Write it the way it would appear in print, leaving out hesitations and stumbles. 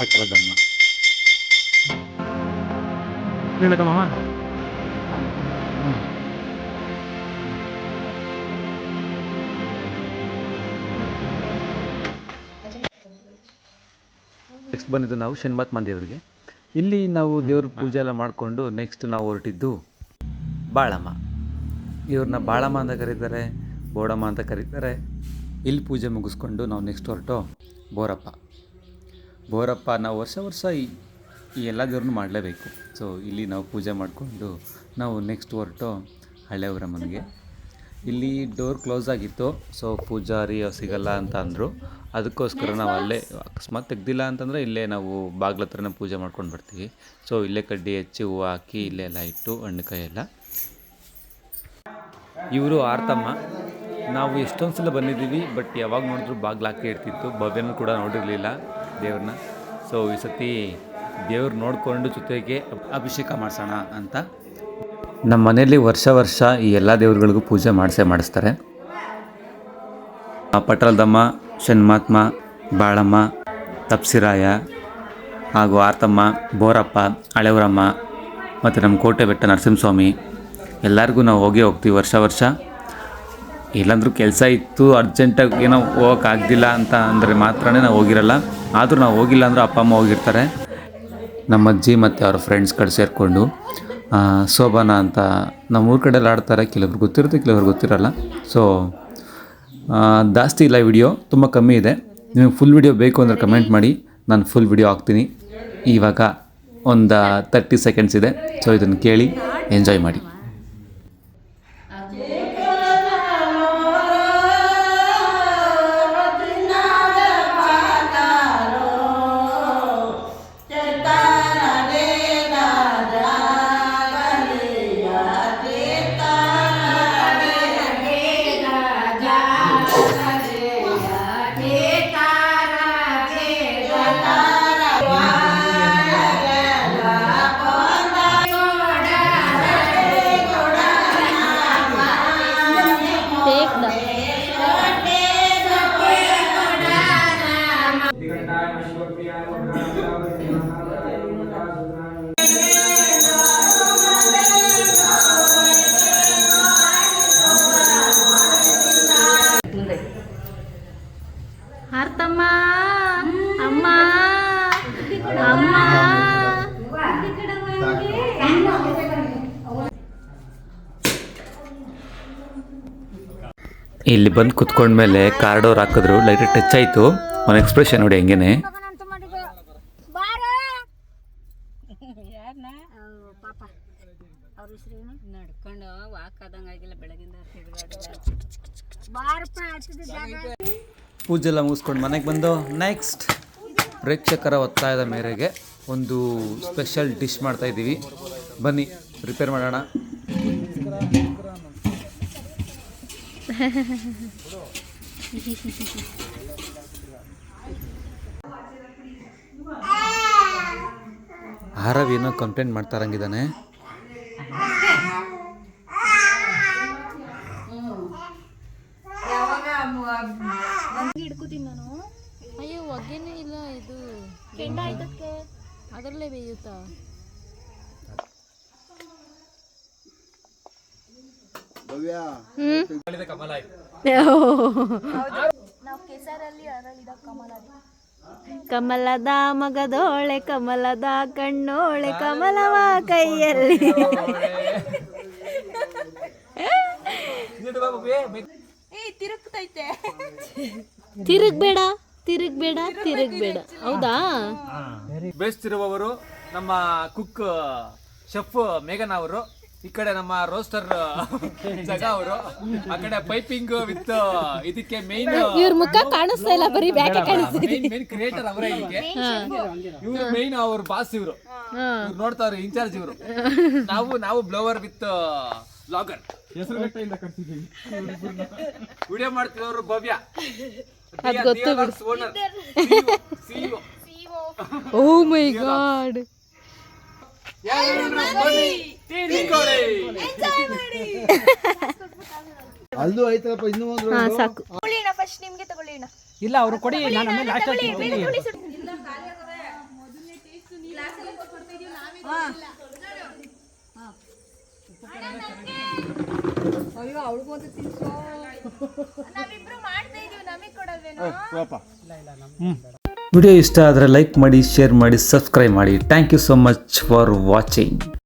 ಪಟ್ಟಣದಮ್ಮ ಹೇಳಕ್ಕ ಮಾಮ. ನೆಕ್ಸ್ಟ್ ಬಂದಿದ್ದು ನಾವು ಶನಿಮತ್ ಮಂದಿರರಿಗೆ. ಇಲ್ಲಿ ನಾವು ದೇವ್ರ ಪೂಜೆ ಎಲ್ಲ ಮಾಡಿಕೊಂಡು ನೆಕ್ಸ್ಟ್ ನಾವು ಹೊರಟಿದ್ದು ಬಾಳಮ್ಮ. ಇವ್ರನ್ನ ಬಾಳಮ್ಮ ಅಂತ ಕರೀತಾರೆ, ಬೋಡಮ್ಮ ಅಂತ ಕರೀತಾರೆ. ಇಲ್ಲಿ ಪೂಜೆ ಮುಗಿಸ್ಕೊಂಡು ನಾವು ನೆಕ್ಸ್ಟ್ ಹೊರಟು ಬೋರಪ್ಪ ನಾವು ವರ್ಷ ಈ ಎಲ್ಲ ದೇವ್ರನ್ನೂ ಮಾಡಲೇಬೇಕು. ಸೊ ಇಲ್ಲಿ ನಾವು ಪೂಜೆ ಮಾಡಿಕೊಂಡು ನಾವು ನೆಕ್ಸ್ಟ್ ಹೊರಟು ಹಳೆಯವರ ಮನೆಗೆ. ಇಲ್ಲಿ ಡೋರ್ ಕ್ಲೋಸ್ ಆಗಿತ್ತು, ಸೊ ಪೂಜಾರಿ ಸಿಗಲ್ಲ ಅಂತ ಅಂದರು. ಅದಕ್ಕೋಸ್ಕರ ನಾವು ಅಲ್ಲೇ ಅಕಸ್ಮಾತ್ ತೆಗ್ದಿಲ್ಲ ಅಂತಂದರೆ ಇಲ್ಲೇ ನಾವು ಬಾಗ್ಲ ಹತ್ರನೇ ಪೂಜೆ ಮಾಡ್ಕೊಂಡು ಬರ್ತೀವಿ. ಸೊ ಇಲ್ಲೇ ಕಡ್ಡಿ ಹೆಚ್ಚಿ ಹೂವು ಹಾಕಿ ಇಲ್ಲೇ ಎಲ್ಲ ಇಟ್ಟು ಹಣ್ಣು ಕಾಯಿ ಎಲ್ಲ. ಇವರು ಆರ್ತಮ್ಮ. ನಾವು ಎಷ್ಟೊಂದು ಸಲ ಬಂದಿದ್ದೀವಿ, ಬಟ್ ಯಾವಾಗ ನೋಡಿದ್ರು ಬಾಗ್ಲು ಹಾಕಿ ಇರ್ತಿತ್ತು. ಭವ್ಯನೂ ಕೂಡ ನೋಡಿರಲಿಲ್ಲ ದೇವ್ರನ್ನ. ಸೊ ಈ ಸತಿ ದೇವ್ರು ನೋಡಿಕೊಂಡು ಜೊತೆಗೆ ಅಭಿಷೇಕ ಮಾಡಿಸೋಣ ಅಂತ ನಮ್ಮ ಮನೆಯಲ್ಲಿ ವರ್ಷ ಈ ಎಲ್ಲ ದೇವ್ರುಗಳಿಗೂ ಪೂಜೆ ಮಾಡಿಸ್ತಾರೆ. ಪಟ್ಟಲದಮ್ಮ, ಶನಿಮಾತ್ಮ, ಬಾಳಮ್ಮ, ತಪ್ಸಿರಾಯ ಹಾಗೂ ಆರ್ತಮ್ಮ, ಬೋರಪ್ಪ, ಹಳೆಯವರಮ್ಮ ಮತ್ತು ನಮ್ಮ ಕೋಟೆ ಬೆಟ್ಟ ನರಸಿಂಹಸ್ವಾಮಿ ಎಲ್ಲರಿಗೂ ನಾವು ಹೋಗ್ತೀವಿ ವರ್ಷ. ಎಲ್ಲಂದ್ರೂ ಕೆಲಸ ಇತ್ತು, ಅರ್ಜೆಂಟಾಗಿ ಏನೋ ಹೋಗೋಕ್ಕಾಗ್ದಿಲ್ಲ ಅಂತ ಅಂದರೆ ಮಾತ್ರ ನಾವು ಹೋಗಿರಲ್ಲ. ಆದರೂ ನಾವು ಹೋಗಿಲ್ಲ ಅಂದರೂ ಅಪ್ಪ ಅಮ್ಮ ಹೋಗಿರ್ತಾರೆ. ನಮ್ಮ ಅಜ್ಜಿ ಮತ್ತು ಅವ್ರ ಫ್ರೆಂಡ್ಸ್ಗಳು ಸೇರಿಕೊಂಡು ಸೋಬಾನ ಅಂತ ನಮ್ಮ ಊರ ಕಡೆಯಲ್ಲಿ ಆಡ್ತಾರೆ. ಕೆಲವ್ರು ಗೊತ್ತಿರುತ್ತೆ, ಕೆಲವ್ರು ಗೊತ್ತಿರಲ್ಲ. ಸೊ ಜಾಸ್ತಿ ಇಲ್ಲ, ವಿಡಿಯೋ ತುಂಬ ಕಮ್ಮಿ ಇದೆ. ನಿಮಗೆ ಫುಲ್ ವಿಡಿಯೋ ಬೇಕು ಅಂದರೆ ಕಮೆಂಟ್ ಮಾಡಿ, ನಾನು ಫುಲ್ ವಿಡಿಯೋ ಹಾಕ್ತೀನಿ. ಇವಾಗ ಒಂದು 30 ಸೆಕೆಂಡ್ಸ್ ಇದೆ. ಸೊ ಇದನ್ನು ಕೇಳಿ ಎಂಜಾಯ್ ಮಾಡಿ. ಆರ್ತಮ್ಮ, ಅಮ್ಮ ಅಮ್ಮ ಇಲ್ಲಿ ಬಂದು ಕುತ್ಕೊಂಡ್ಮೇಲೆ ಕಾರ್ಡೋರ್ ಹಾಕಿದ್ರು, ಲೈಟ್ ಟಚ್ ಆಯಿತು. ಅವನ ಎಕ್ಸ್ಪ್ರೆಷನ್ ನೋಡಿ ಹೆಂಗೇನೆ. ಪೂಜೆ ಎಲ್ಲ ಮುಗಿಸ್ಕೊಂಡು ಮನೆಗೆ ಬಂದು ನೆಕ್ಸ್ಟ್ ಪ್ರೇಕ್ಷಕರ ಒತ್ತಾಯದ ಮೇರೆಗೆ ಒಂದು ಸ್ಪೆಷಲ್ ಡಿಶ್ ಮಾಡ್ತಾಯಿದ್ದೀವಿ. ಬನ್ನಿ ಪ್ರಿಪೇರ್ ಮಾಡೋಣ. ಆರವ್ ಏನೋ ಕಂಪ್ಲೇಂಟ್ ಮಾಡ್ತಾರಂಗಿದ್ದಾನೆ. ಹಿಡ್ಕೋತೀನಿ ನಾನು. ಅಯ್ಯೋ ಒಗ್ಗೇನೇ ಇಲ್ಲ, ಇದು ಕೆಂಡ ಆಯ್ತಕ್ಕೆ ಅದರಲ್ಲೇ ಬೇಯುತ್ತಾ. ಕಮಲದ ಮಗದೋಳೆ, ಕಮಲದ ಕಣ್ಣೋಳೆ, ಕಮಲವ ಕೈಯಲ್ಲಿ. ತಿರುಗ್ಬೇಡ. ಹೌದಾ? ಬೇಯಿಸ್ತಿರುವವರು ನಮ್ಮ ಕುಕ್ ಶೆಫ್ ಮೇಘನಾ ಅವರು, ಈ ಕಡೆ ನಮ್ಮ ರೋಸ್ಟರ್ ಜಗ ಅವರು, ಆ ಕಡೆ ಪೈಪಿಂಗ್ ವಿತ್ ಇದಕ್ಕೆ ಮೇನ್ ಇವ್ರ ಮುಖ ಕಾಣಿಸ್ತಾ ಇಲ್ಲ, ಬರೀ ಬ್ಯಾಕೆ ಕಾಣಿಸ್ತಿದೆ. ಮೇನ್ ಕ್ರಿಯೇಟರ್ ಅವರೇ. ಇದಕ್ಕೆ ಇವರು ಮೇನ್ ಅವ್ರ ಬಾಸ್. ಇವರು ನೋಡ್ತಾವ್ರೆ ಇನ್ಚಾರ್ಜ್ ಇವರು. ನಾವು ಬ್ಲೋವರ್ ವಿತ್ ಬ್ಲಾಗರ್ ವಿಡಿಯೋ ಮಾಡ್ತಿರೋರು ಭವ್ಯ. Oh my god. ಅಲ್ಲೂ ಐತಪ್ಪ ಇನ್ನೂ ಒಂದು ಸಾಕು. ಫಸ್ಟ್ ನಿಮ್ಗೆ ತಗೊಳ್ಳಿ. ಇಲ್ಲ ಅವರು ಕೊಡಿ, ನಾನು ಆಮೇಲೆ ಲಾಸ್ಟ್ ಅಯ್ಯೋ ಅವಳಿಗೂ ಅಂತ ತಿನ್ಸೋ. ವಿಡಿಯೋ ಇಷ್ಟ ಆದರೆ ಲೈಕ್ ಮಾಡಿ, ಶೇರ್ ಮಾಡಿ, ಸಬ್ಸ್ಕ್ರೈಬ್ ಮಾಡಿ. Thank you so much for watching.